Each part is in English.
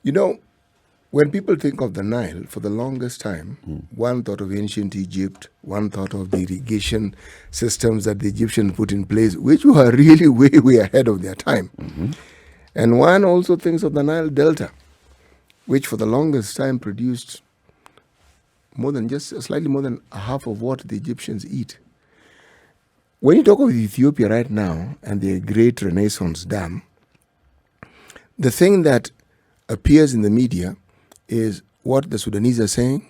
You know, when people think of the Nile, for the longest time, one thought of ancient Egypt, one thought of the irrigation systems that the Egyptians put in place, which were really way, way ahead of their time. And one also thinks of the Nile Delta, which for the longest time produced slightly more than half of what the Egyptians eat. When you talk of Ethiopia right now and the Great Renaissance Dam, the thing that appears in the media is what the Sudanese are saying,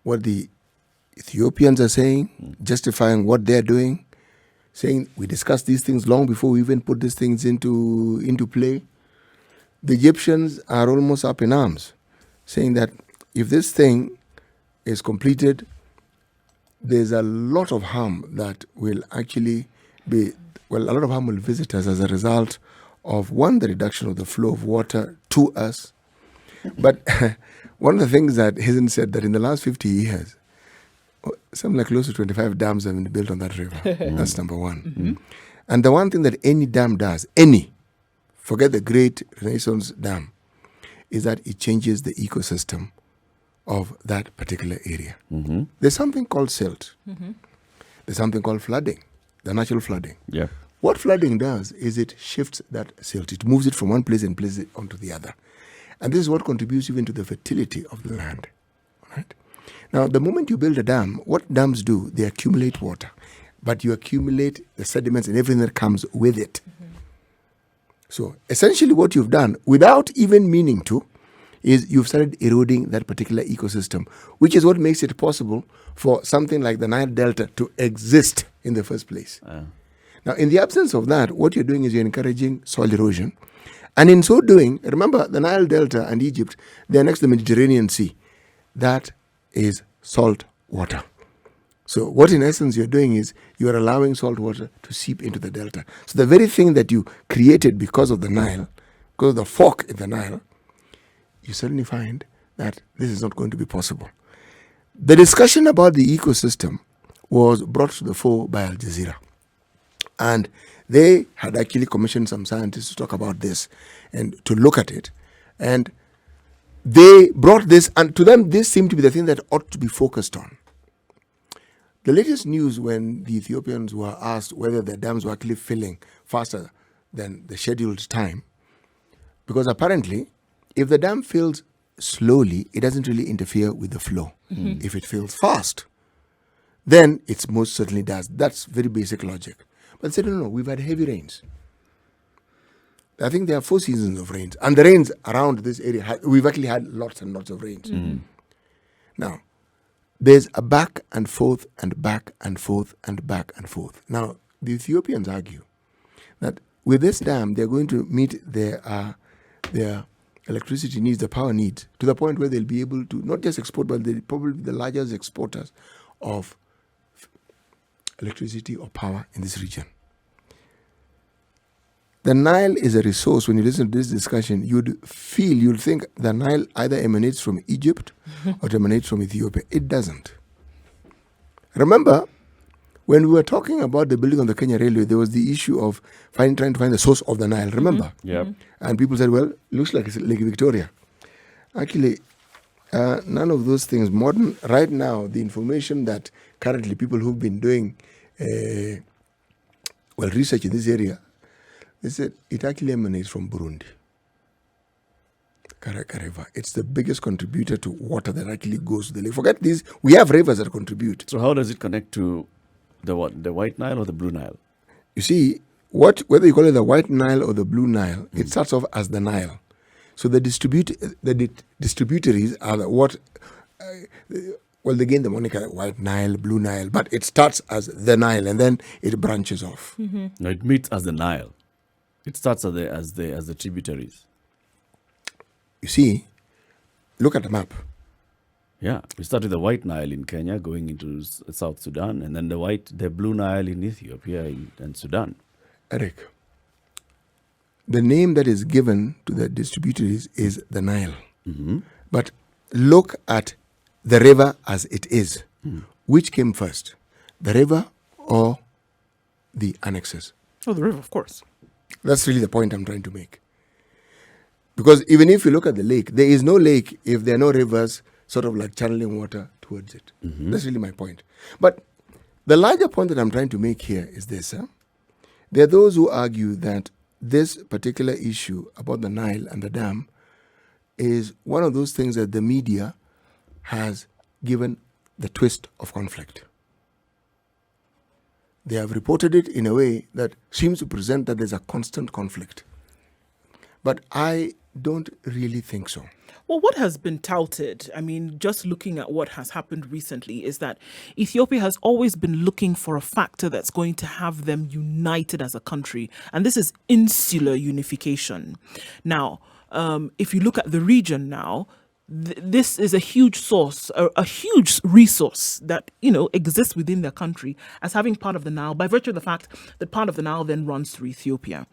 what the Ethiopians are saying, justifying what they're doing, saying we discussed these things long before we even put these things into play. The Egyptians are almost up in arms, saying that if this thing is completed, there's a lot of harm that will actually a lot of harm will visit us as a result of, one, the reduction of the flow of water to us. But one of the things that isn't said that in the last 50 years, something like close to 25 dams have been built on that river. That's number one. And the one thing that any dam does, forget the Great Renaissance Dam, is that it changes the ecosystem of that particular area. There's something called silt. There's something called flooding, the natural flooding. Yeah. What flooding does is it shifts that silt. It moves it from one place and places it onto the other. And this is what contributes even to the fertility of the land. Right? Now, the moment you build a dam, what dams do, they accumulate water. But you accumulate the sediments and everything that comes with it. So, essentially what you've done, without even meaning to, is you've started eroding that particular ecosystem, which is what makes it possible for something like the Nile Delta to exist in the first place. Now, in the absence of that, what you're doing is you're encouraging soil erosion. And in so doing, remember, the Nile Delta and Egypt, they're next to the Mediterranean Sea. That is salt water. So what in essence you're doing is you're allowing salt water to seep into the delta. So the very thing that you created because of the Nile, because of the fork in the Nile, you suddenly find that this is not going to be possible. The discussion about the ecosystem was brought to the fore by Al Jazeera. And they had actually commissioned some scientists to talk about this and to look at it. And they brought this, and to them, this seemed to be the thing that ought to be focused on. The latest news when the Ethiopians were asked whether their dams were actually filling faster than the scheduled time, because apparently, if the dam fills slowly, it doesn't really interfere with the flow. If it fills fast, then it most certainly does. That's very basic logic. But they said, no, we've had heavy rains. I think there are 4 seasons of rains. And the rains around this area, we've actually had lots and lots of rains. Now, there's a back and forth and back and forth and back and forth. Now, the Ethiopians argue that with this dam, they're going to meet their electricity needs, the power needs, to the point where they'll be able to not just export, but they'll probably be the largest exporters of electricity or power in this region. The Nile is a resource. When you listen to this discussion, you'd think the Nile either emanates from Egypt or it emanates from Ethiopia. It doesn't. Remember, when we were talking about the building of the Kenya Railway, there was the issue of trying to find the source of the Nile. Remember? Yeah. And people said, well, it looks like it's Lake Victoria. Actually, none of those things. Right now, the information that currently people who've been doing research in this area, they said it actually emanates from Burundi. Karaka River. It's the biggest contributor to water that actually goes to the lake. Forget these. We have rivers that contribute. So how does it connect to the what? The White Nile or the Blue Nile? You see, whether you call it the White Nile or the Blue Nile, it starts off as the Nile. So the distributaries are they gain the moniker White Nile, Blue Nile, but it starts as the Nile and then it branches off. No, it meets as the Nile. It starts as the tributaries. You see, look at the map. Yeah, we start with the White Nile in Kenya, going into South Sudan, and then the Blue Nile in Ethiopia and Sudan. Eric, the name that is given to the distributaries is the Nile. But look at the river as it is. Which came first, the river or the annexes? Oh, the river, of course. That's really the point I'm trying to make. Because even if you look at the lake, there is no lake if there are no rivers sort of like channeling water towards it. That's really my point. But the larger point that I'm trying to make here is this. There are those who argue that this particular issue about the Nile and the dam is one of those things that the media has given the twist of conflict. They have reported it in a way that seems to present that there's a constant conflict. But I don't really think so. Well, what has been touted, I mean, just looking at what has happened recently, is that Ethiopia has always been looking for a factor that's going to have them united as a country. And this is insular unification. Now, if you look at the region now, this is a huge source, a huge resource that, exists within their country as having part of the Nile by virtue of the fact that part of the Nile then runs through Ethiopia.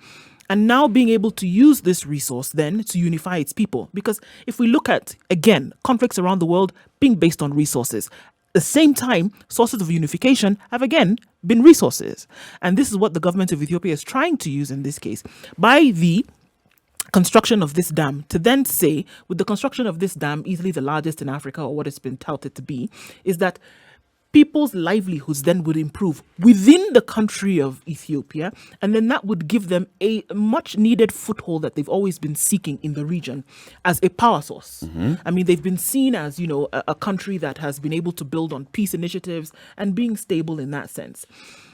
And now being able to use this resource then to unify its people. Because if we look at, again, conflicts around the world being based on resources, at the same time, sources of unification have again been resources. And this is what the government of Ethiopia is trying to use in this case by the construction of this dam, to then say, with the construction of this dam, easily the largest in Africa, or what it's been touted to be, is that people's livelihoods then would improve within the country of Ethiopia, and then that would give them a much needed foothold that they've always been seeking in the region as a power source. I mean, they've been seen as, a country that has been able to build on peace initiatives and being stable in that sense.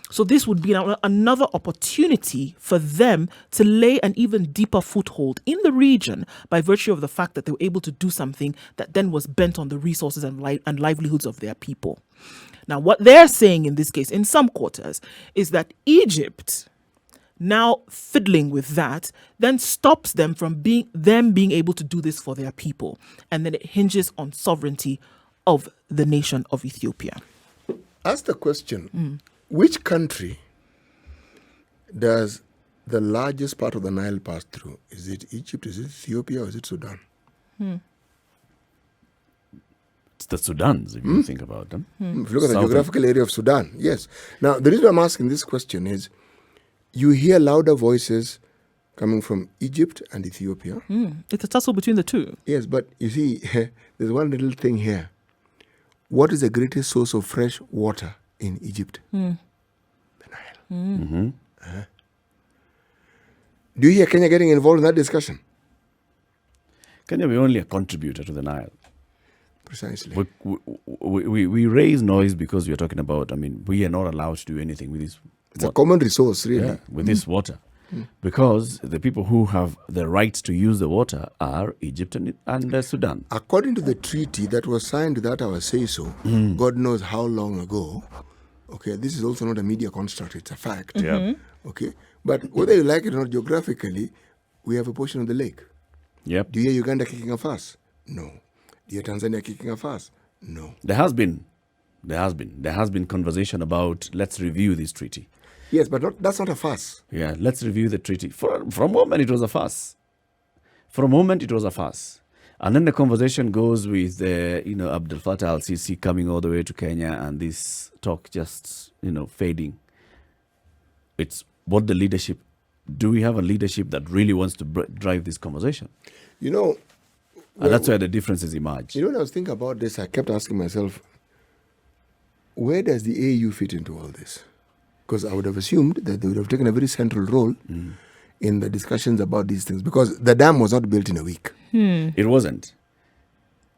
So this would be another opportunity for them to lay an even deeper foothold in the region by virtue of the fact that they were able to do something that then was bent on the resources and livelihoods of their people. Now, what they're saying in this case, in some quarters, is that Egypt, now fiddling with that, then stops them from being able to do this for their people. And then it hinges on sovereignty of the nation of Ethiopia. Ask the question, which country does the largest part of the Nile pass through? Is it Egypt, is it Ethiopia, or is it Sudan? It's the Sudans, if you think about them. If you look at the geographical area of Sudan, yes. Now, the reason I'm asking this question is you hear louder voices coming from Egypt and Ethiopia. It's a tussle between the two. Yes, but you see, there's one little thing here. What is the greatest source of fresh water in Egypt? The Nile. Do you hear Kenya getting involved in that discussion? Kenya, we're only a contributor to the Nile. Precisely. We raise noise because we're talking about, we are not allowed to do anything with this. It's a common resource, really. With this water. Because the people who have the right to use the water are Egypt and Sudan. According to the treaty that was signed without our say-so, God knows how long ago, okay, this is also not a media construct, it's a fact. Okay, but whether you like it or not, geographically, we have a portion of the lake. Yep. Do you hear Uganda kicking a fuss? No. Do you hear Tanzania kicking a fuss? No. There has been conversation about let's review this treaty. Yes, but that's not a fuss. Yeah, let's review the treaty. For a moment, it was a fuss. And then the conversation goes with, Abdel Fattah al-Sisi coming all the way to Kenya and this talk just, fading. It's what the leadership, do we have a leadership that really wants to drive this conversation? And that's where the differences emerge. When I was thinking about this, I kept asking myself, where does the AU fit into all this? Because I would have assumed that they would have taken a very central role in the discussions about these things, because the dam was not built in a week. It wasn't.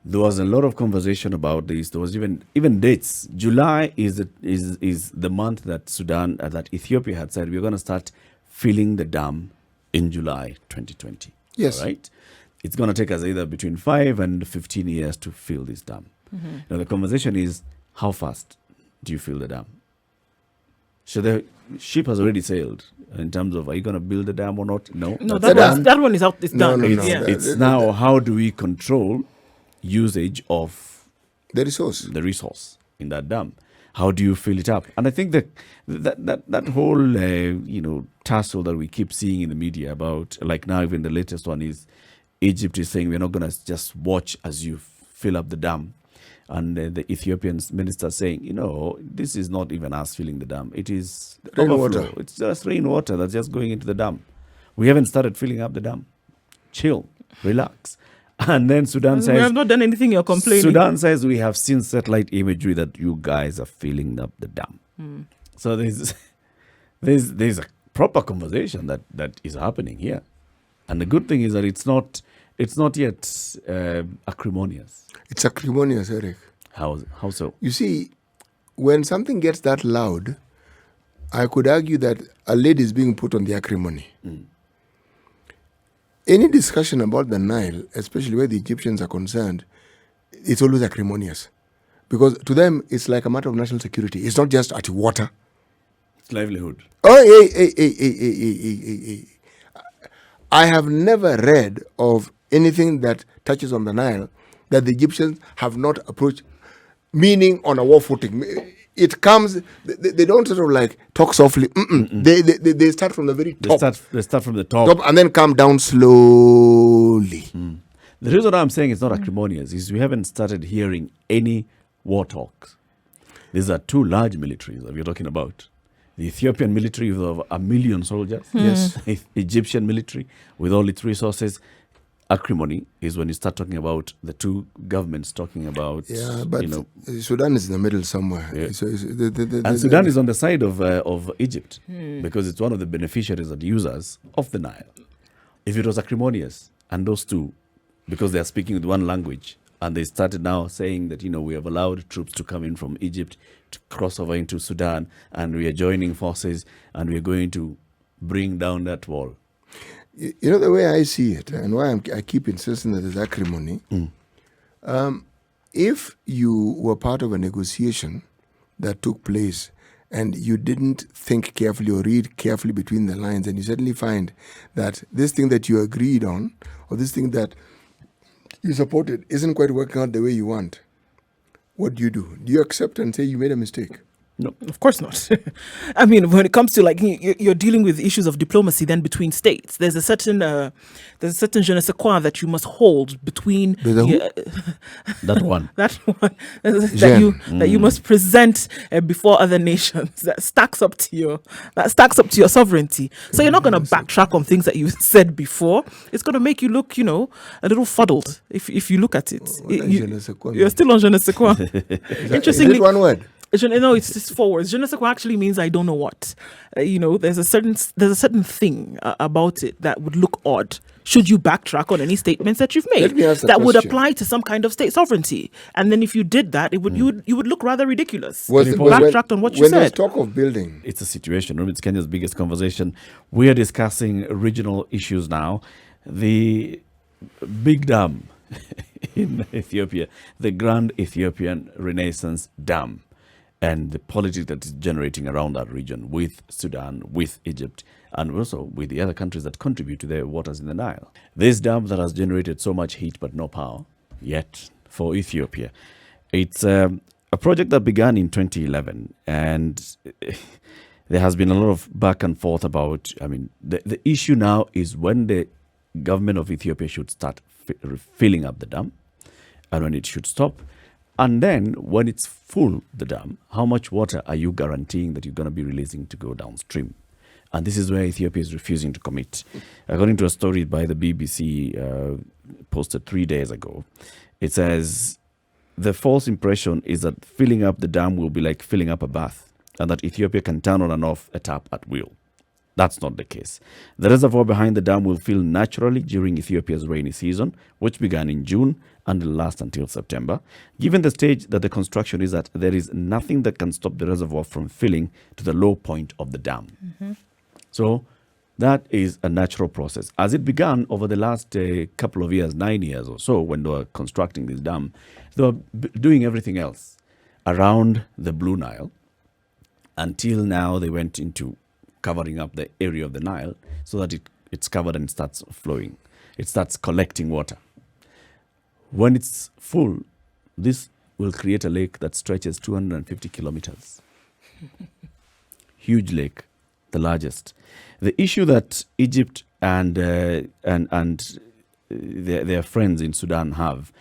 There was a lot of conversation about this. There was even dates. July is the month that that Ethiopia had said we're going to start filling the dam in July 2020. Yes. All right? It's going to take us either between 5 and 15 years to fill this dam. Now the conversation is, how fast do you fill the dam? So the ship has already sailed in terms of, are you going to build the dam or not? No. That one is out. It's done. It's now, how do we control usage of the resource in that dam? How do you fill it up? And I think that whole tussle that we keep seeing in the media about, like now even the latest one is Egypt is saying we're not going to just watch as you fill up the dam. And the Ethiopian minister saying, this is not even us filling the dam. It is rainwater. It's just rainwater that's just going into the dam. We haven't started filling up the dam. Chill. relax. And then Sudan We says, have not done anything. You're complaining. Sudan says, we have seen satellite imagery that you guys are filling up the dam. So there's a proper conversation that is happening here. And the good thing is that it's not yet acrimonious. It's acrimonious, Eric. How so? You see, when something gets that loud, I could argue that a lid is being put on the acrimony. Any discussion about the Nile, especially where the Egyptians are concerned, it's always acrimonious. Because to them, it's like a matter of national security. It's not just at water. It's livelihood. Oh, hey. I have never read of anything that touches on the Nile that the Egyptians have not approached, meaning on a war footing. It comes, they don't sort of like talk softly. They start from the very top. They start from the top. And then come down slowly. The reason I'm saying it's not acrimonious is we haven't started hearing any war talks. These are two large militaries that we're talking about. The Ethiopian military with over 1 million soldiers. Yes. Egyptian military with all its resources. Acrimony is when you start talking about the two governments talking about. Yeah, but Sudan is in the middle somewhere. Yeah. And Sudan is on the side of Egypt because it's one of the beneficiaries and users of the Nile. If it was acrimonious and those two, because they are speaking with one language, and they started now saying that, we have allowed troops to come in from Egypt to cross over into Sudan, and we are joining forces, and we are going to bring down that wall. You know, the way I see it, and why I keep insisting that there's acrimony, if you were part of a negotiation that took place and you didn't think carefully or read carefully between the lines, and you suddenly find that this thing that you agreed on or this thing that you supported isn't quite working out the way you want, what do? Do you accept and say you made a mistake? No, of course not. I mean, when it comes to you're dealing with issues of diplomacy then between states, there's a certain je ne sais quoi that you must hold between that one that you must present before other nations that stacks up to your sovereignty. So you're not going to backtrack on things that you said before. It's going to make you look, a little fuddled if you look at it. You're still on je ne sais quoi. Interestingly, is it one word? No, it's just 4 words. Je ne sais quoi actually means I don't know what. There's a certain thing about it that would look odd should you backtrack on any statements that you've made that would apply to some kind of state sovereignty. And then if you did that, you would look rather ridiculous. Backtracked on what you said. When there's talk of building, it's a situation. It's Kenya's biggest conversation. We are discussing regional issues now. The big dam in Ethiopia, the Grand Ethiopian Renaissance Dam, and the politics that is generating around that region with Sudan, with Egypt, and also with the other countries that contribute to the waters in the Nile. This dam that has generated so much heat but no power yet for Ethiopia. It's a project that began in 2011, and there has been a lot of back and forth about, the issue now is when the government of Ethiopia should start filling up the dam and when it should stop. And then when it's full, the dam, how much water are you guaranteeing that you're going to be releasing to go downstream? And this is where Ethiopia is refusing to commit. According to a story by the BBC posted 3 days ago, it says the false impression is that filling up the dam will be like filling up a bath and that Ethiopia can turn on and off a tap at will. That's not the case. The reservoir behind the dam will fill naturally during Ethiopia's rainy season, which began in June and will last until September. Given the stage that the construction is at, there is nothing that can stop the reservoir from filling to the low point of the dam. So that is a natural process. As it began over the last couple of years, 9 years or so, when they were constructing this dam, they were doing everything else around the Blue Nile until now they went into covering up the area of the Nile so that it's covered and starts flowing. It starts collecting water. When it's full, this will create a lake that stretches 250 kilometers. Huge lake, the largest. The issue that Egypt and their friends in Sudan have,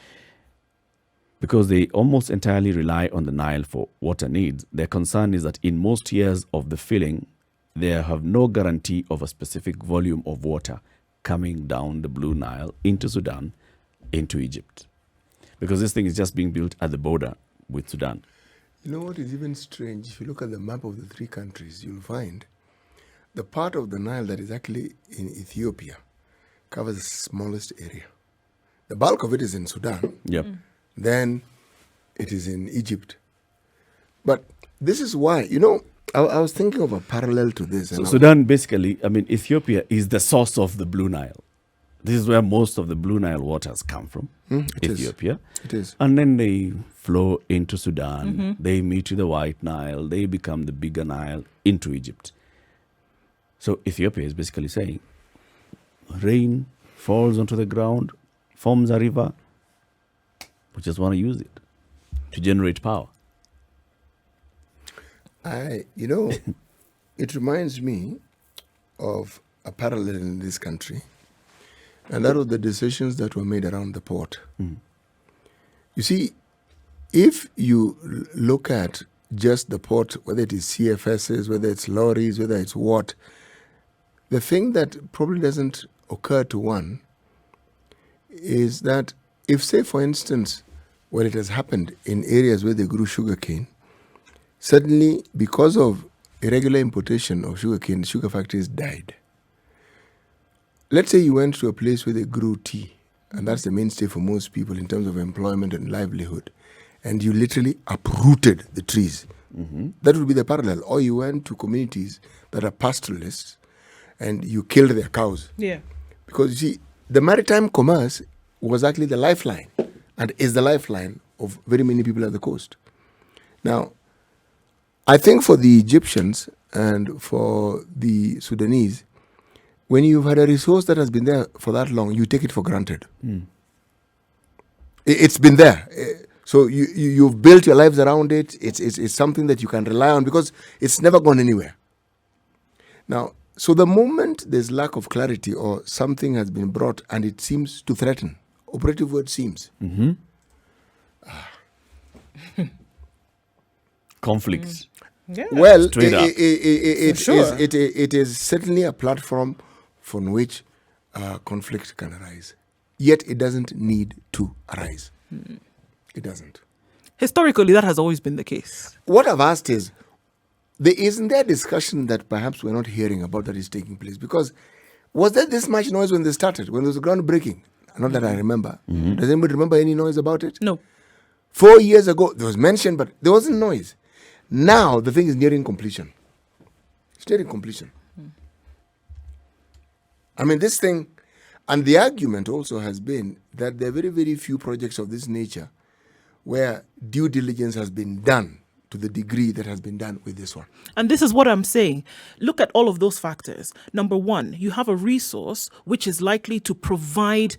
because they almost entirely rely on the Nile for water needs, their concern is that in most years of the filling, they have no guarantee of a specific volume of water coming down the Blue Nile into Sudan, into Egypt. Because this thing is just being built at the border with Sudan. You know what is even strange? If you look at the map of the three countries, you'll find the part of the Nile that is actually in Ethiopia covers the smallest area. The bulk of it is in Sudan. Yep. Then it is in Egypt. But this is why, you know, I was thinking of a parallel to this. So Sudan, basically, I mean, Ethiopia is the source of the Blue Nile. This is where most of the Blue Nile waters come from, Ethiopia. It is. And then they flow into Sudan. They meet with the White Nile. They become the bigger Nile into Egypt. So Ethiopia is basically saying, rain falls onto the ground, forms a river. We just want to use it to generate power. It reminds me of a parallel in this country, and that was the decisions that were made around the port. You see, if you look at just the port, whether it is CFSs, whether it's lorries, whether it's what, the thing that probably doesn't occur to one is that if, say, for instance, when it has happened in areas where they grew sugarcane, suddenly, because of irregular importation of sugarcane, sugar factories died. Let's say you went to a place where they grew tea, and that's the mainstay for most people in terms of employment and livelihood, and you literally uprooted the trees. That would be the parallel. Or you went to communities that are pastoralists, and you killed their cows. Yeah. Because, you see, the maritime commerce was actually the lifeline, and is the lifeline of very many people at the coast. Now, I think for the Egyptians and for the Sudanese, when you've had a resource that has been there for that long, you take it for granted. It's been there. So you've built your lives around it. It's something that you can rely on because it's never gone anywhere. Now, so the moment there's lack of clarity or something has been brought and it seems to threaten, operative word seems. Conflicts. Yeah. Well, Straight up. it is certainly a platform from which conflict can arise. Yet it doesn't need to arise. It doesn't. Historically, that has always been the case. What I've asked is, isn't there a discussion that perhaps we're not hearing about that is taking place? Because was there this much noise when they started, when there was a groundbreaking? Not that I remember. Does anybody remember any noise about it? No. 4 years ago, there was mention, but there wasn't noise. Now, the thing is nearing completion. It's nearing completion. I mean, this thing, and the argument also has been that there are very, very few projects of this nature where due diligence has been done to the degree that has been done with this one. And this is what I'm saying. Look at all of those factors. Number one, you have a resource which is likely to provide,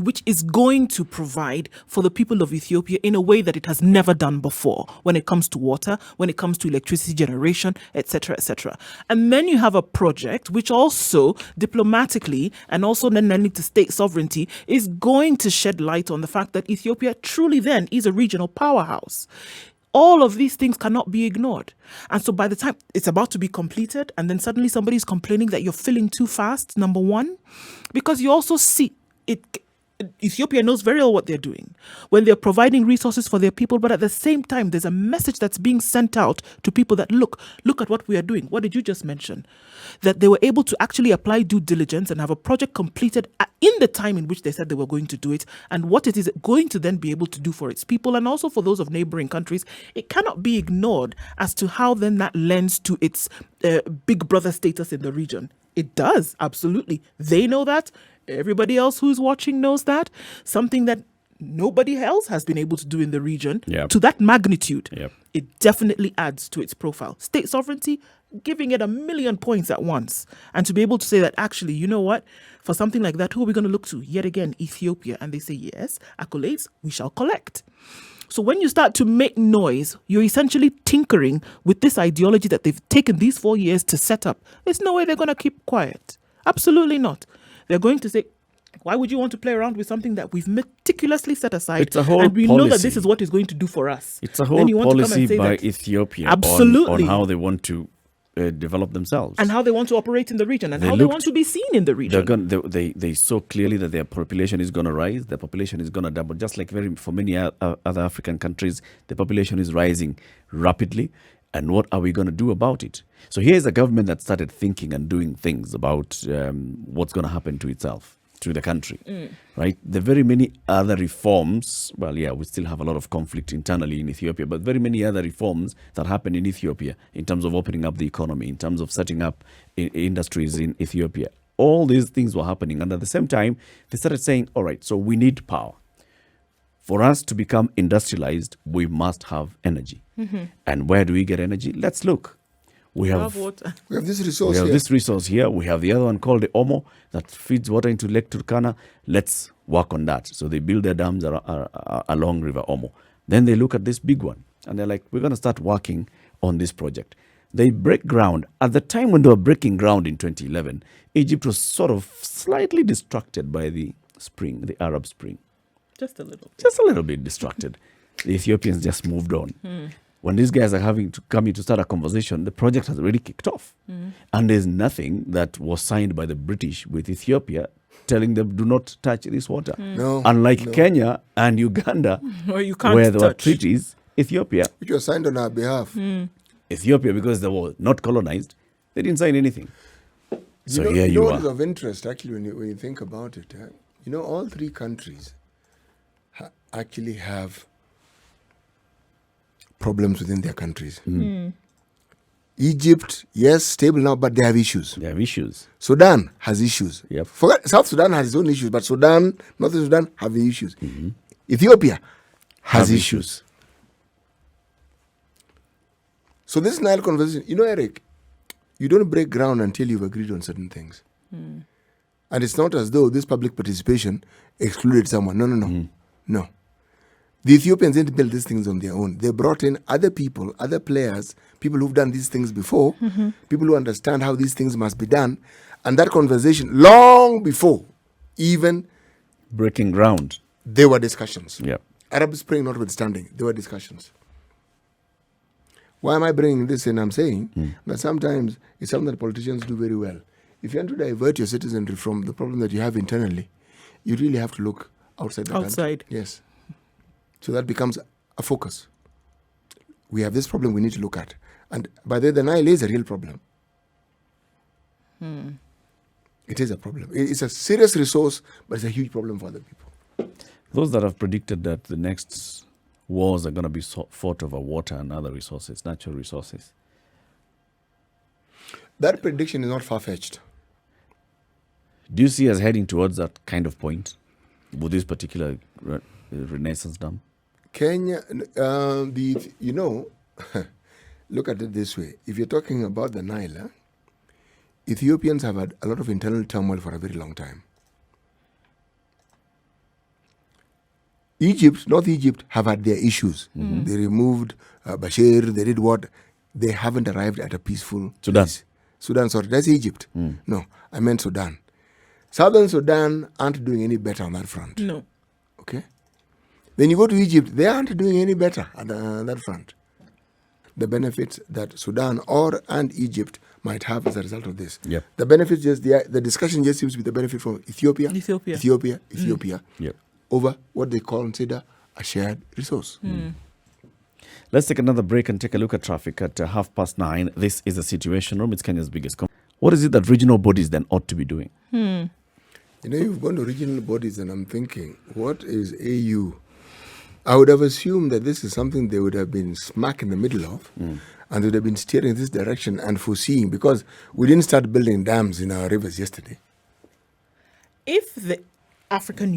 which is going to provide for the people of Ethiopia in a way that it has never done before when it comes to water, when it comes to electricity generation, etc., etc. And then you have a project which also diplomatically and also then lending to state sovereignty is going to shed light on the fact that Ethiopia truly then is a regional powerhouse. All of these things cannot be ignored. And so by the time it's about to be completed and then suddenly somebody's complaining that you're filling too fast, number one, because you also see it. Ethiopia knows very well what they're doing when they're providing resources for their people, but at the same time, there's a message that's being sent out to people that look at what we are doing. What did you just mention? That they were able to actually apply due diligence and have a project completed in the time in which they said they were going to do it, and what it is going to then be able to do for its people and also for those of neighboring countries. It cannot be ignored as to how then that lends to its big brother status in the region. It does, absolutely. They know that. Everybody else who's watching knows that. Something that nobody else has been able to do in the region to that magnitude. It definitely adds to its profile. State sovereignty, giving it 1,000,000 points at once. And to be able to say that, actually, you know what? For something like that, who are we going to look to? Yet again, Ethiopia. And they say, yes, accolades, we shall collect. So when you start to make noise, you're essentially tinkering with this ideology that they've taken these 4 years to set up. There's no way they're going to keep quiet. Absolutely not. They're going to say, why would you want to play around with something that we've meticulously set aside? It's a whole and we policy. know that this is what it's going to do for us. It's a whole policy by Ethiopia on how they want to develop themselves. And how they want to operate in the region, and They how they want to be seen in the They're region. they saw clearly that their population is going to rise. Their population is going to double. Just like for many other African countries, the population is rising rapidly. And what are we going to do about it? So here's a government that started thinking and doing things about what's going to happen to itself, to the country, right? The very many other reforms, well, yeah, we still have a lot of conflict internally in Ethiopia, but very many other reforms that happen in Ethiopia in terms of opening up the economy, in terms of setting up industries in Ethiopia. All these things were happening. And at the same time, they started saying, all right, so we need power. For us to become industrialized, we must have energy. And where do we get energy? Let's look. We have water. We have this resource we have here. this resource here. We have the other one called the Omo that feeds water into Lake Turkana. Let's work on that. So they build their dams along River Omo. Then they look at this big one and they're like, we're going to start working on this project. They break ground. At the time when they were breaking ground in 2011, Egypt was sort of slightly distracted by the spring, the Arab Spring. Just a little bit. Just a little bit distracted. The Ethiopians just moved on. When these guys are having to come in to start a conversation, the project has already kicked off. And there's nothing that was signed by the British with Ethiopia telling them do not touch this water. No, Unlike no. Kenya and Uganda, Or you can't where there were touch. treaties, Ethiopia, Which was signed on our behalf. Ethiopia, because they were not colonized, they didn't sign anything. So here you you know what are. is of interest, actually, when you think about it. All three countries actually have problems within their countries. Egypt, yes, stable now, but they have issues. They have issues. Sudan has issues. Yep. South Sudan has its own issues, but Sudan, Northern Sudan have the issues. Ethiopia has Have issues. So this Nile conversation, Eric, you don't break ground until you've agreed on certain things. And it's not as though this public participation excluded someone. No. No. The Ethiopians didn't build these things on their own. They brought in other people, other players, people who've done these things before, people who understand how these things must be done. And that conversation, long before even Breaking ground. there were discussions. Yeah. Arab Spring notwithstanding, there were discussions. Why am I bringing this in? I'm saying that sometimes it's something that politicians do very well. If you want to divert your citizenry from the problem that you have internally, you really have to look outside the country. Outside. Yes. So that becomes a focus. We have this problem we need to look at. And by the way, the Nile is a real problem. It is a problem. It's a serious resource, but it's a huge problem for other people. Those that have predicted that the next wars are going to be fought over water and other resources, natural resources. That prediction is not far-fetched. Do you see us heading towards that kind of point with this particular Renaissance Dam? Kenya, look at it this way. If you're talking about the Nile, Ethiopians have had a lot of internal turmoil for a very long time. North Egypt have had their issues. They removed Bashir, they did what? They haven't arrived at a peaceful Sudan. place. Sudan, sorry, that's Egypt. No, I meant Sudan. Southern Sudan aren't doing any better on that front. No. Okay? Then you go to Egypt, they aren't doing any better on that front. The benefits that Sudan and Egypt might have as a result of this. Yep. The benefits the discussion just seems to be the benefit for Ethiopia. Yep. Over what they consider a shared resource. Let's take another break and take a look at traffic at 9:30. This is the Situation Room. It's Kenya's biggest. What is it that regional bodies then ought to be doing? You've gone to regional bodies, and I'm thinking, what is AU? I would have assumed that this is something they would have been smack in the middle of, and they would have been steering in this direction and foreseeing, because we didn't start building dams in our rivers yesterday. If the African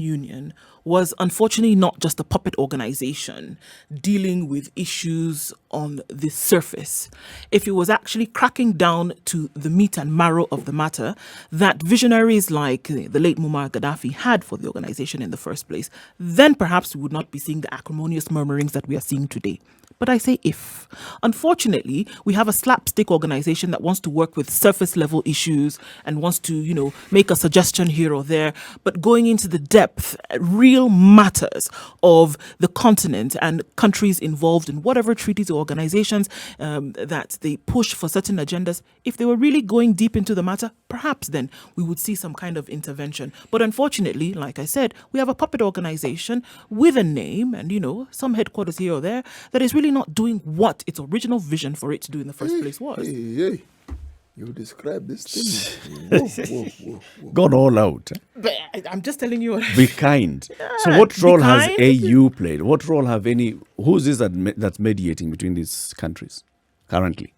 Union was unfortunately not just a puppet organization dealing with issues on the surface, if it was actually cracking down to the meat and marrow of the matter that visionaries like the late Muammar Gaddafi had for the organization in the first place, then perhaps we would not be seeing the acrimonious murmurings that we are seeing today. But I say if. Unfortunately, we have a slapstick organization that wants to work with surface level issues and wants to, make a suggestion here or there. But going into the depth, real real matters of the continent and countries involved in whatever treaties or organizations that they push for certain agendas, if they were really going deep into the matter, perhaps then we would see some kind of intervention. But unfortunately, like I said, we have a puppet organization with a name and, some headquarters here or there that is really not doing what its original vision for it to do in the first place was. Hey. You describe this thing. Whoa. Gone all out. But I'm just telling you. Be kind. So what role has AU played? What role have who's this that's mediating between these countries currently?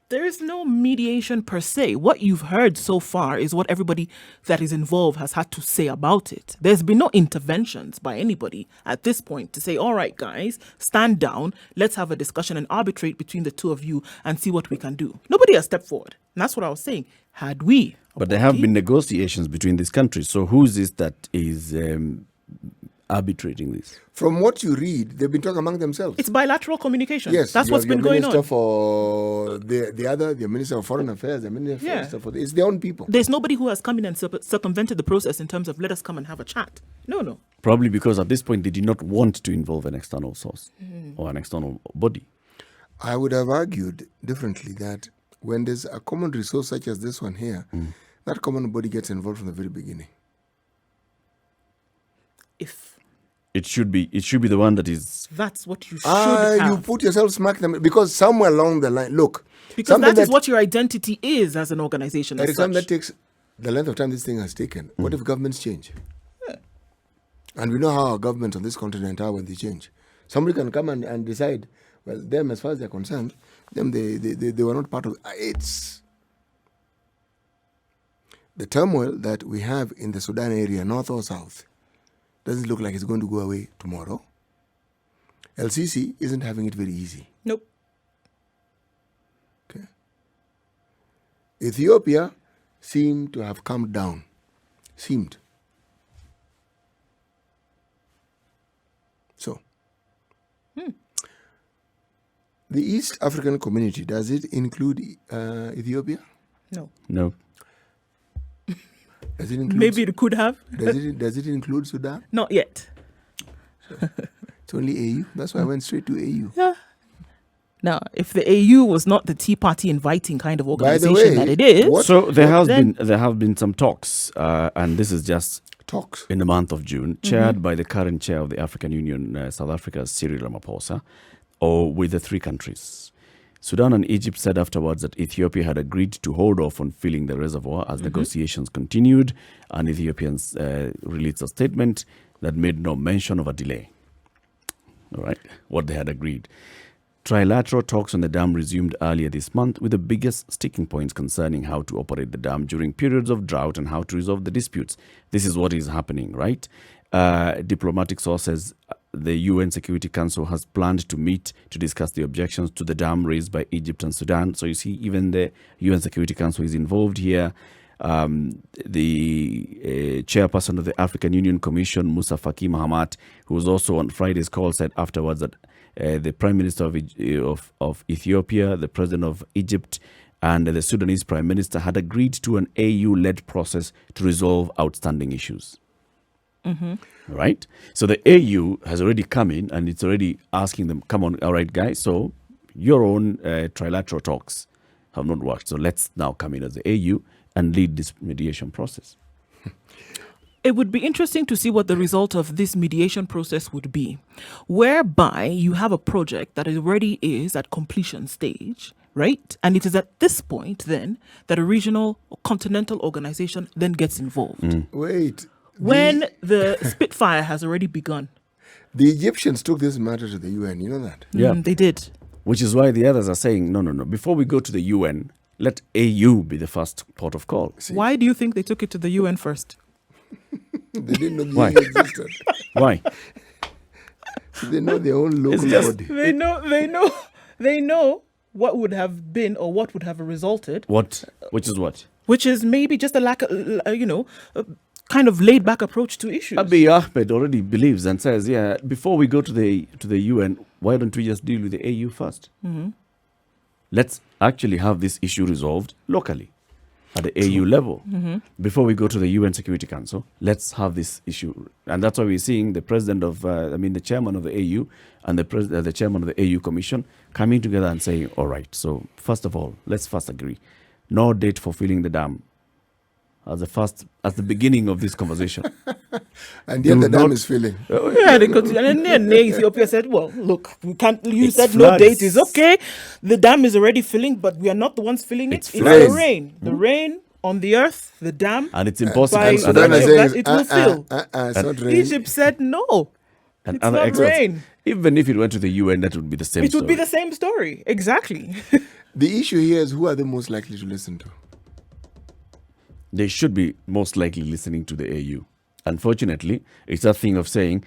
There is no mediation per se. What you've heard so far is what everybody that is involved has had to say about it. There's been no interventions by anybody at this point to say, all right, guys, stand down. Let's have a discussion and arbitrate between the two of you and see what we can do. Nobody has stepped forward. And that's what I was saying. Had we. But there have been negotiations between these countries. So who's this that is arbitrating this? From what you read, they've been talking among themselves. It's bilateral communication. Yes, that's what's been going on. Minister for the Minister of Foreign Affairs, the Minister for it's their own people. There's nobody who has come in and circumvented the process in terms of let us come and have a chat. No. Probably because at this point they did not want to involve an external source or an external body. I would have argued differently that when there's a common resource such as this one here, that common body gets involved from the very beginning. If it should be the one that is. That's what you should have. You put yourself smack them because somewhere along the line, look. Because that is what your identity is as an organization. Every time that takes the length of time this thing has taken, what if governments change? Yeah. And we know how our governments on this continent are when they change. Somebody can come and decide, well, them as far as they're concerned, them they were not part of it's the turmoil that we have in the Sudan area, north or south. Doesn't look like it's going to go away tomorrow. LCC isn't having it very easy. Nope. Okay. Ethiopia seemed to have calmed down. Seemed. So, the East African community, does it include Ethiopia? No. Does it include Maybe it could have. Does it include Sudan? Not yet. So, it's only AU. That's why I went straight to AU. Yeah. Now, if the AU was not the Tea Party inviting kind of organization By the way, that it is, so there have been some talks, and this is just talks in the month of June, chaired by the current chair of the African Union, South Africa's Cyril Ramaphosa, or with the three countries. Sudan and Egypt said afterwards that Ethiopia had agreed to hold off on filling the reservoir as negotiations continued, and Ethiopians released a statement that made no mention of a delay. All right, what they had agreed. Trilateral talks on the dam resumed earlier this month, with the biggest sticking points concerning how to operate the dam during periods of drought and how to resolve the disputes. This is what is happening, right? Diplomatic sources, the UN Security Council has planned to meet to discuss the objections to the dam raised by Egypt and Sudan. So you see, even the UN Security Council is involved here. The chairperson of the African Union Commission, Musa Faki Mahamat, who was also on Friday's call, said afterwards that the Prime Minister of Ethiopia, the President of Egypt, and the Sudanese Prime Minister had agreed to an AU-led process to resolve outstanding issues. Right? So the AU has already come in and it's already asking them, come on, all right, guys, so your own trilateral talks have not worked. So let's now come in as the AU and lead this mediation process. it would be interesting to see what the result of this mediation process would be, whereby you have a project that already is at completion stage, right? And it is at this point then that a regional or continental organization then gets involved. Wait. When the Spitfire has already begun. The Egyptians took this matter to the UN, you know that? Yeah. They did. Which is why the others are saying, no. Before we go to the UN, let AU be the first port of call. See? Why do you think they took it to the UN first? They didn't know the Why? UN existed. Why? So they know their own local body. They know what would have been or what would have resulted. What? Which is what? Which is maybe just a lack of, kind of laid back approach to issues. Abiy Ahmed already believes and says, yeah, before we go to the UN, why don't we just deal with the AU first? Mm-hmm. Let's actually have this issue resolved locally. at the AU level. Before we go to the UN Security Council, let's have this issue. And that's why we're seeing the president of, the chairman of the AU and the chairman of the AU Commission coming together and saying, all right, so first of all, let's first agree. No date for filling the dam as the beginning of this conversation. And yet the dam is filling. Yeah, they continue. And then Ethiopia said, well, look, we can't, you It's said floods. no date is okay. The dam is already filling, but we are not the ones filling it. It's It's floods. the rain. The rain on the earth, the dam. And it's impossible. By- and Sudan other- is That saying, it will fill. it's not rain. Egypt said no. and It's other not experts, rain. even if it went to the UN, that would be the same It would be story. the same story. Exactly. The issue here is who are they most likely to listen to? They should be most likely listening to the AU. Unfortunately, it's a thing of saying,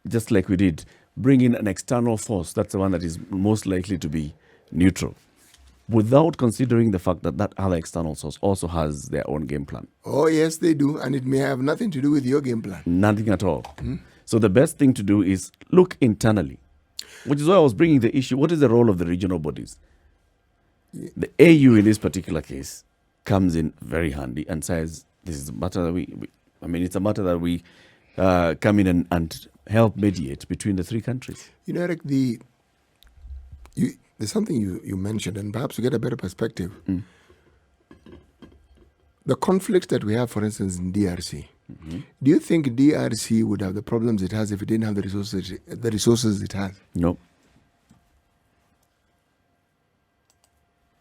just like we did, bring in an external force. That's the one that is most likely to be neutral, without considering the fact that that other external source also has their own game plan. Oh, yes, they do. And it may have nothing to do with your game plan. Nothing at all. So the best thing to do is look internally, which is why I was bringing the issue. What is the role of the regional bodies? The AU in this particular case comes in very handy and says, this is a matter that it's a matter that we come in and help mediate between the three countries. You know, Eric, there's something you mentioned, and perhaps to get a better perspective. The conflicts that we have, for instance, in DRC. Do you think DRC would have the problems it has if it didn't have the resources it has? No,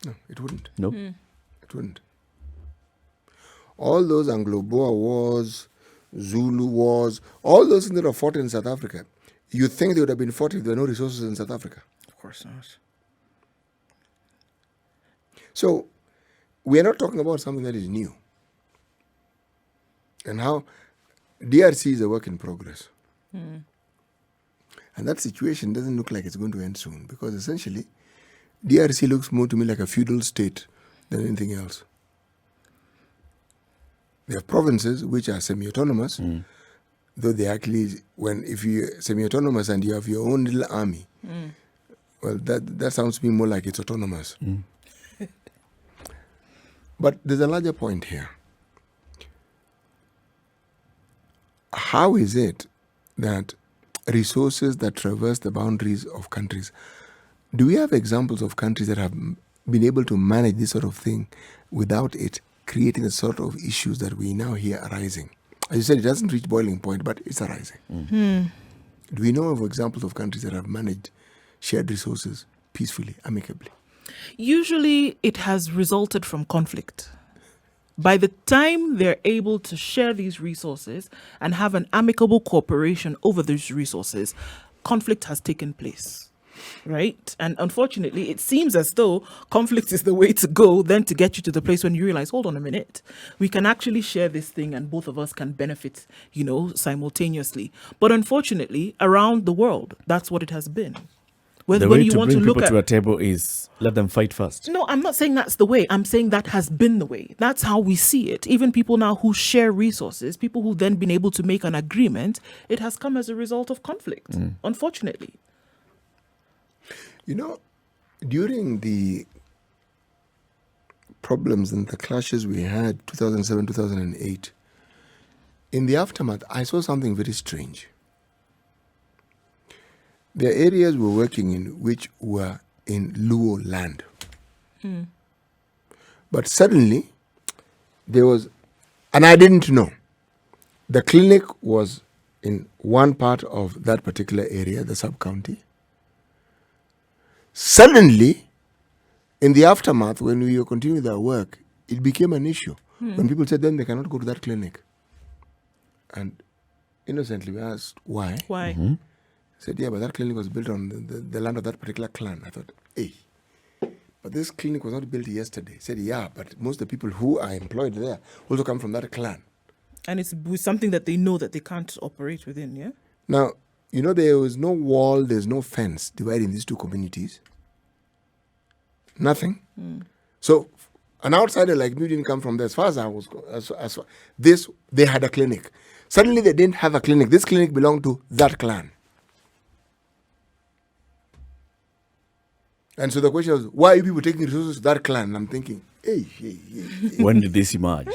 No, it wouldn't. no. It wouldn't. All those Anglo-Boer wars, Zulu wars, all those things that are fought in South Africa, you think they would have been fought if there were no resources in South Africa? Of course not. So, we are not talking about something that is new. And how DRC is a work in progress. And that situation doesn't look like it's going to end soon, because essentially, DRC looks more to me like a feudal state than anything else. They have provinces which are semi-autonomous, though they actually, if you're semi-autonomous and you have your own little army, well, that sounds to me more like it's autonomous. But there's a larger point here. How is it that resources that traverse the boundaries of countries, do we have examples of countries that have been able to manage this sort of thing without it creating the sort of issues that we now hear arising? As you said, it doesn't reach boiling point, but it's arising. Do we know of examples of countries that have managed shared resources peacefully, amicably? Usually it has resulted from conflict. By the time they're able to share these resources and have an amicable cooperation over those resources, conflict has taken place. Right? And unfortunately, it seems as though conflict is the way to go, then to get you to the place when you realize, hold on a minute, we can actually share this thing and both of us can benefit, simultaneously. But unfortunately, around the world, that's what it has been. The way to bring people to a table is let them fight first. No, I'm not saying that's the way. I'm saying that has been the way. That's how we see it. Even people now who share resources, people who then been able to make an agreement, it has come as a result of conflict, unfortunately. During the problems and the clashes we had 2007, 2008, in the aftermath, I saw something very strange. There are areas we're working in which were in Luo land. But suddenly, there was, and I didn't know, the clinic was in one part of that particular area, the sub-county. Suddenly, in the aftermath, when we were continuing our work, it became an issue. When people said then they cannot go to that clinic. And innocently we asked, why? Why? Said, yeah, but that clinic was built on the land of that particular clan. I thought, hey, but this clinic was not built yesterday. Said, yeah, but most of the people who are employed there also come from that clan. And it's with something that they know that they can't operate within, yeah? Now, there was no wall, there's no fence dividing these two communities. Nothing. So, an outsider like me didn't come from there. As far as I was, they had a clinic. Suddenly they didn't have a clinic. This clinic belonged to that clan. And so the question was, why are you people taking resources to that clan? And I'm thinking, When did this emerge?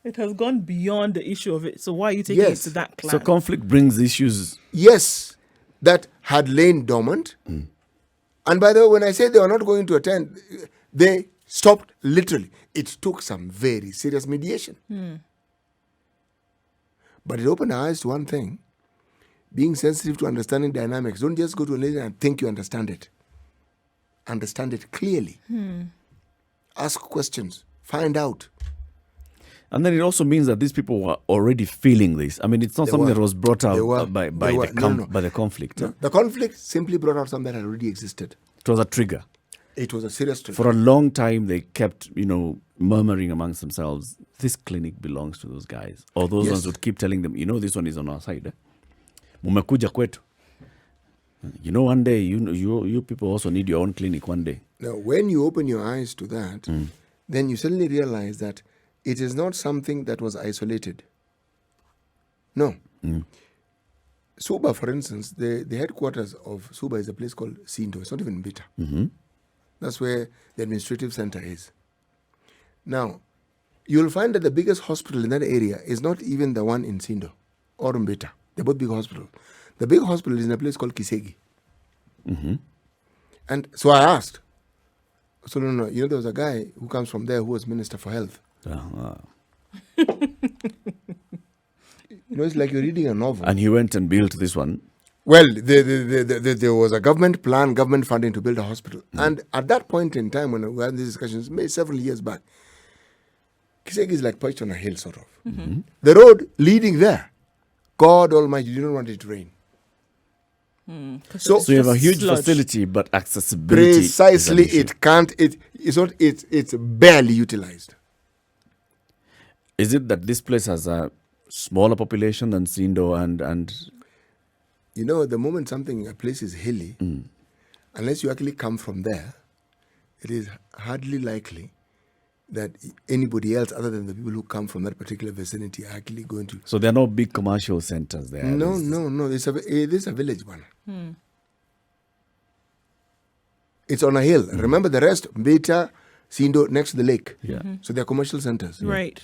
It has gone beyond the issue of it. So why are you taking it Yes. to that clan? So conflict brings issues. Yes, that had lain dormant. And by the way, when I say they were not going to attend, they stopped literally. It took some very serious mediation. But it opened our eyes to one thing. Being sensitive to understanding dynamics. Don't just go to a lady and think you understand it. Understand it clearly. Ask questions. Find out. And then it also means that these people were already feeling this. I mean, it's not They something were. that was brought They out were. by They were. No. the conflict. No, the conflict simply brought out something that had already existed. It was a trigger. It was a serious trigger. For a long time, they kept, murmuring amongst themselves, this clinic belongs to those guys. Or those Yes. ones would keep telling them, this one is on our side. Mumekuja kwetu. One day, you people also need your own clinic one day. Now, when you open your eyes to that, then you suddenly realize that it is not something that was isolated. No. Suba, for instance, the headquarters of Suba is a place called Sindo. It's not even Mbita. That's where the administrative center is. Now, you'll find that the biggest hospital in that area is not even the one in Sindo or Mbita. They're both big hospitals. The big hospital is in a place called Kisegi. And so I asked, so no, there was a guy who comes from there who was Minister for Health. It's like you're reading a novel. And he went and built this one. Well, there was a government plan, government funding to build a hospital. And at that point in time, when we had these discussions, maybe several years back, Kisegi is like perched on a hill, sort of. The road leading there, God Almighty, you don't want it to rain. So So you have a huge sludge. facility, but accessibility is an Precisely, issue. it's barely utilized. Is it that this place has a smaller population than Sindo and The moment a place is hilly, unless you actually come from there, it is hardly likely that anybody else other than the people who come from that particular vicinity are actually going to. so there are no big commercial centers there? No. It is a village one. It's on a hill. Remember the rest, Mbita, Sindo, next to the lake. Yeah. So they're commercial centers. Right.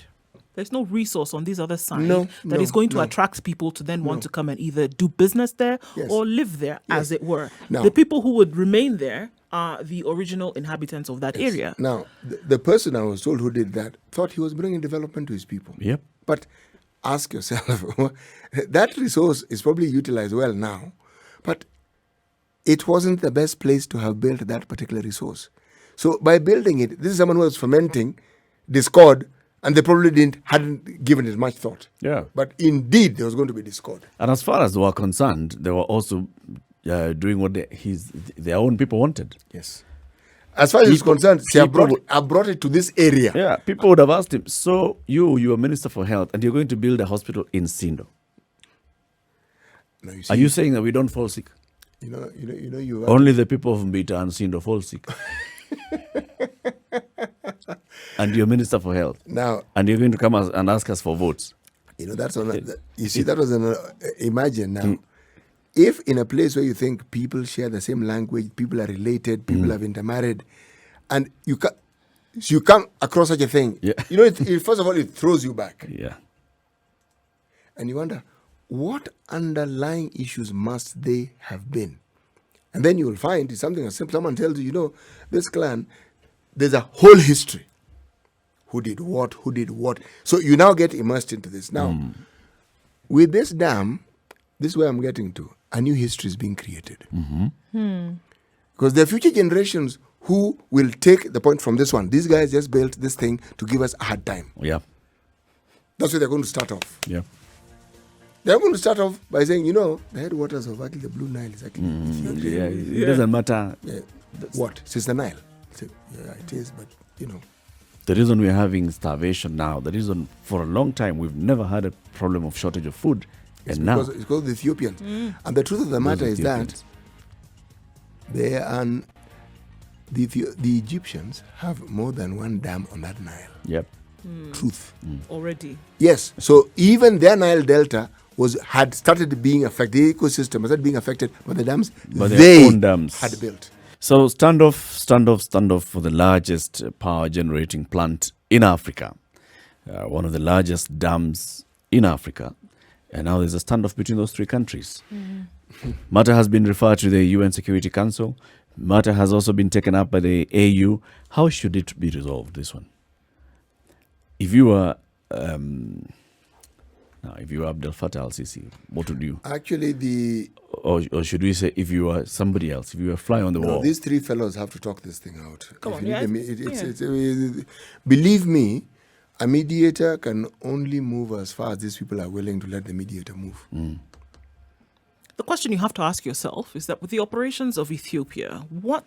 There's no resource on this other side No, that is going to no. attract people to then want to come and either do business there Yes. or live there, as it were. Now- The people who would remain there are the original inhabitants of that area. Now, the person I was told who did that thought he was bringing development to his people. Yep. But ask yourself, that resource is probably utilized well now, but it wasn't the best place to have built that particular resource. So by building it, this is someone who was fermenting discord, and they probably hadn't given it much thought. Yeah. But indeed, there was going to be discord. And as far as they were concerned, they were also doing what their own people wanted. Yes. As far as it's concerned, see, I people brought it to this area. Yeah, people would have asked him, so you are Minister for Health and you're going to build a hospital in Sindo. Now, you see, Are you saying that we don't fall sick? you Only the people of Mbita and Sindo fall sick. And you're Minister for Health. now, And you're going to come and ask us for votes. that's on. You see, that was imagine now. If in a place where you think people share the same language, people are related, people have intermarried, and you come across such a thing, Yeah. first of all, it throws you back. Yeah. And you wonder, what underlying issues must they have been? And then you will find it's something as simple. Someone tells you, this clan, there's a whole history. Who did what? So you now get immersed into this. Now, with this dam, this is where I'm getting to. A new history is being created. Because there are future generations who will take the point from this one. These guys just built this thing to give us a hard time. Yeah. That's where they're going to start off. Yeah. They're going to start off by saying, the headwaters of actually the Blue Nile is actually Yeah. Ethiopia. It doesn't matter. What? Since the Nile. So, yeah, it is, but The reason we're having starvation now, the reason for a long time we've never had a problem of shortage of food. it's And now, because it's called the Ethiopians. And the truth of the matter is that the Egyptians have more than one dam on that Nile. yep. Truth. Already. Yes. So even their Nile Delta had started being affected. The ecosystem had started being affected by the dams By their they own dams. had built. So standoff for the largest power generating plant in Africa, one of the largest dams in Africa. And now there's a standoff between those three countries. Matter has been referred to the UN Security Council. Matter has also been taken up by the AU. How should it be resolved, this one? If you were Abdel Fattah al-Sisi, what would you? Actually, or should we say, if you were somebody else, if you were a fly on the wall? these three fellows have to talk this thing out. Come If on, you yeah. need believe me, a mediator can only move as far as these people are willing to let the mediator move. The question you have to ask yourself is that with the operations of Ethiopia, what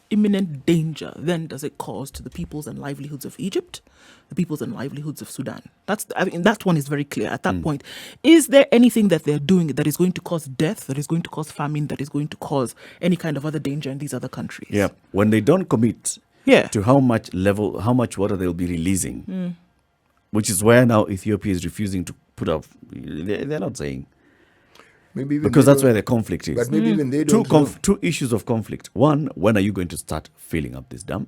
imminent danger then does it cause to the peoples and livelihoods of Egypt, the peoples and livelihoods of Sudan? That one is very clear at that point. Is there anything that they're doing that is going to cause death, that is going to cause famine, that is going to cause any kind of other danger in these other countries? Yeah. When they don't commit Yeah. to how much water they'll be releasing, which is where now Ethiopia is refusing to put up. They're not saying. Maybe even Because they that's don't- where the conflict is. But maybe even they don't know. Two issues of conflict. One, when are you going to start filling up this dam?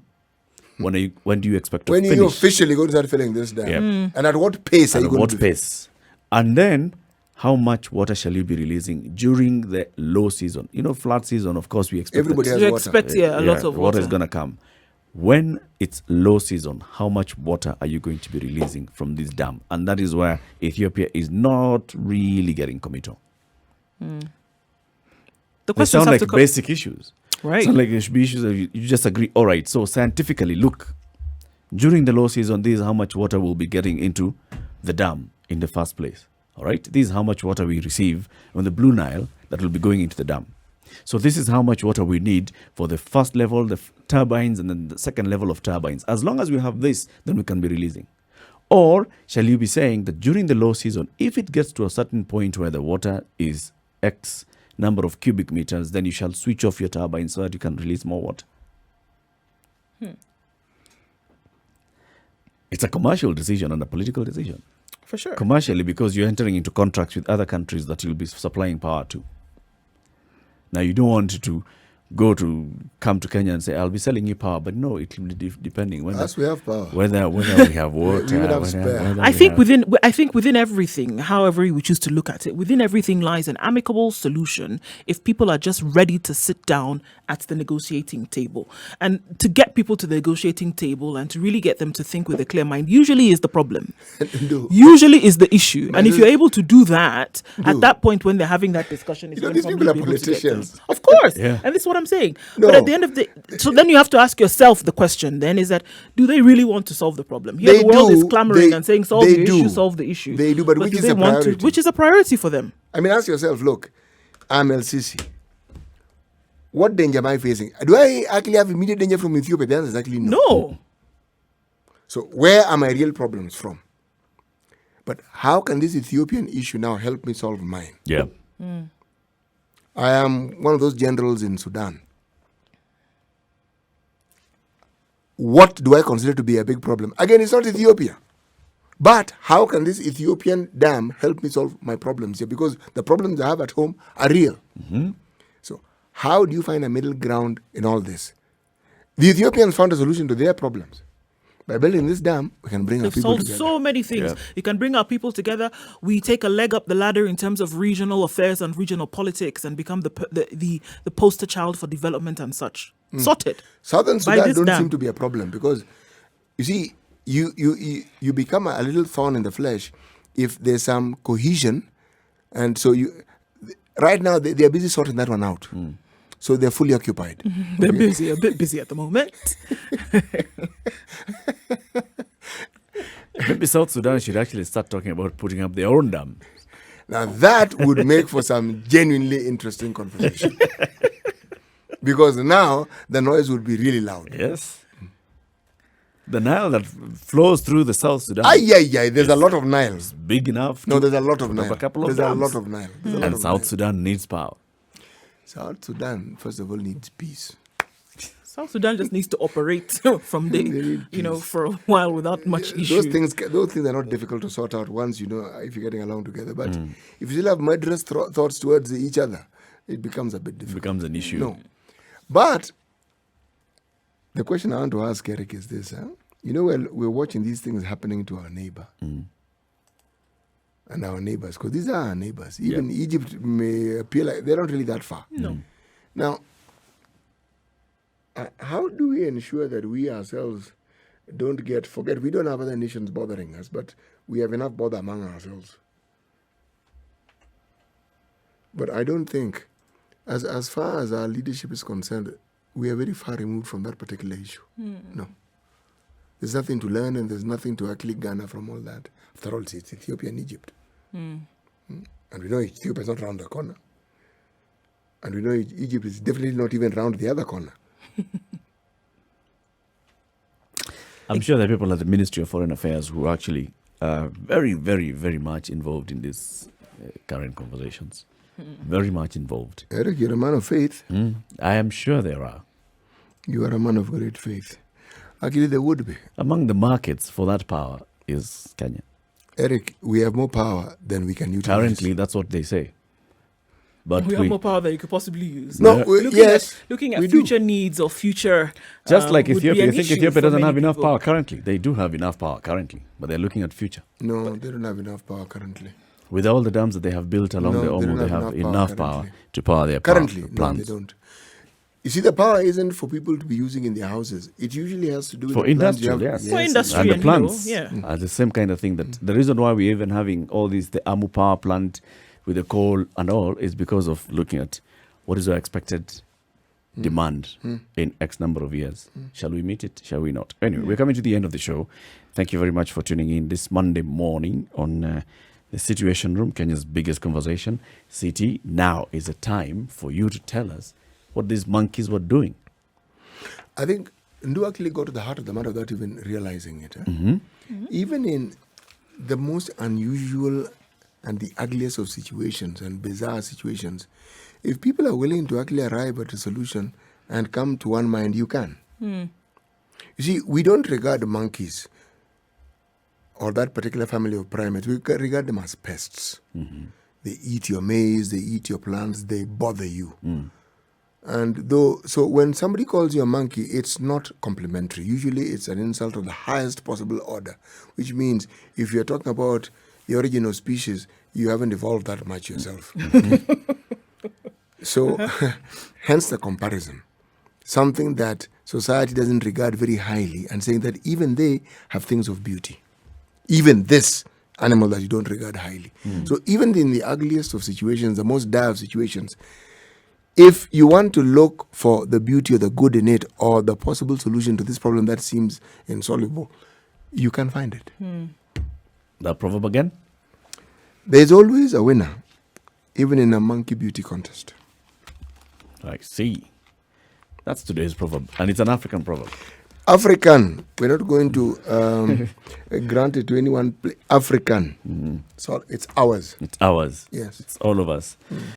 When do you expect to When finish? you officially go to start filling this dam, Yeah. and at what pace are And you at going what to? pace? And then, how much water shall you be releasing during the low season? Flood season, of course, we expect Everybody that- has You water. expect a lot of water. is going to come. When it's low season, how much water are you going to be releasing from this dam? And that is where Ethiopia is not really getting committal. The They questions sound have like to come. basic issues. Right. Sound like there should be issues that you just agree. All right, so scientifically, look, during the low season, this is how much water we'll be getting into the dam in the first place. All right, this is how much water we receive on the Blue Nile that will be going into the dam. So this is how much water we need for the first level, the turbines, and then the second level of turbines. As long as we have this, then we can be releasing. Or shall you be saying that during the low season, if it gets to a certain point where the water is X number of cubic meters, then you shall switch off your turbine so that you can release more water. It's a commercial decision and a political decision. For sure. Commercially, because you're entering into contracts with other countries that you'll be supplying power to. Now, you don't want to come to Kenya and say, I'll be selling you power. But no, it will be depending We have power. whether we have water. We even have whether- spare. whether I we think have- within everything, however we choose to look at it, within everything lies an amicable solution if people are just ready to sit down at the negotiating table. And to get people to the negotiating table and to really get them to think with a clear mind usually is the problem. No. Usually is the issue. And if this- you're able to do that, No. at that point when they're having that discussion, it's You know, when these somebody people are will be able to get politicians. them. Of course. Yeah. And this is what I'm saying. No. But at the end of the so then you have to ask yourself the question then is that do they really want to solve the problem? Here They the world do. is clamoring They- and saying solve they the do. issue, solve the issue. They do, but which do is they a want priority? which is a priority for them? I mean, ask yourself, look, I'm El-Sisi. What danger am I facing? Do I actually have immediate danger from Ethiopia? The answer is actually no. No. So where are my real problems from? But how can this Ethiopian issue now help me solve mine? Yeah. I am one of those generals in Sudan. What do I consider to be a big problem? Again, it's not Ethiopia. But how can this Ethiopian dam help me solve my problems here? Because the problems I have at home are real. So how do you find a middle ground in all this? The Ethiopians found a solution to their problems. By building this dam, we can bring our They've people solved together. so many things. Yeah. You can bring our people together. We take a leg up the ladder in terms of regional affairs and regional politics and become the poster child for development and such. Sorted. Southern By Sudan this don't dam. seem to be a problem because, you see, you become a little thorn in the flesh if there's some cohesion, and so right now they are busy sorting that one out. So they're fully occupied. They're busy, a bit busy at the moment. Maybe South Sudan should actually start talking about putting up their own dam. Now that would make for some genuinely interesting conversation. Because now the noise would be really loud. Yes. The Nile that flows through the South Sudan There's a lot of Nile. big enough. No, to there's a lot of put up Nile. a couple of There's a dams. lot of Nile. There's a lot And of South Nile. Sudan needs power. South Sudan, first of all, needs peace. South Sudan just needs to operate from for a while without much issue. Those things are not difficult to sort out once you know if you're getting along together. But if you still have murderous thoughts towards each other, it becomes a bit It difficult. becomes an issue. No. But The question I want to ask Eric is this. You know, we're watching these things happening to our neighbor and our neighbors, because these are our neighbors. Even Egypt may appear like they're not really that far. No. Now, how do we ensure that we ourselves don't forget we don't have other nations bothering us, but we have enough bother among ourselves? But I don't think, as far as our leadership is concerned, we are very far removed from that particular issue. No. There's nothing to learn and there's nothing to actually garner from all that. After all, it's Ethiopia and Egypt. And we know Ethiopia is not around the corner. And we know Egypt is definitely not even around the other corner. I'm sure there are people at the Ministry of Foreign Affairs who are actually very, very, very much involved in these current conversations. Very much involved. Eric, you're a man of faith. I am sure there are. You are a man of great faith. Actually, there would be. Among the markets for that power is Kenya. Eric, we have more power than we can utilize. Currently, that's what they say. But we have more power than you could possibly use. No, looking at we future do. needs or future. just like would be Ethiopia, an I think issue Ethiopia for doesn't many have enough people. power currently. They do have enough power currently, but they're looking at future. No, they don't have enough power currently. With all the dams that they have built along No, the they Omo, don't they have have enough enough power power currently. to power their Currently, power no, plants. they don't. You see, the power isn't for people to be using in their houses. It usually has to do with For the plants you industrial, have. yes. For industry And the and plants yeah. are the same kind of thing. That the reason why we're even having all these, the Amu power plant with the coal and all, is because of looking at what is our expected demand in X number of years. Shall we meet it? Shall we not? Anyway, we're coming to the end of the show. Thank you very much for tuning in this Monday morning on the Situation Room, Kenya's biggest conversation. CT, now is a time for you to tell us what these monkeys were doing. I think Ndu actually go to the heart of the matter without even realizing it. Even in the most unusual and the ugliest of situations and bizarre situations, if people are willing to actually arrive at a solution and come to one mind, you can. You see, we don't regard monkeys or that particular family of primates, we regard them as pests. They eat your maize, they eat your plants, they bother you. And so when somebody calls you a monkey, it's not complimentary. Usually it's an insult of the highest possible order, which means if you're talking about the origin of species, you haven't evolved that much yourself. So hence the comparison. Something that society doesn't regard very highly, and saying that even they have things of beauty. Even this animal that you don't regard highly. So even in the ugliest of situations, the most dire of situations, if you want to look for the beauty or the good in it, or the possible solution to this problem that seems insoluble, you can find it. That proverb again? There's always a winner, even in a monkey beauty contest. I see. That's today's proverb. And it's an African proverb. African. We're not going to grant it to anyone. African. So it's ours. It's ours. Yes. It's all of us.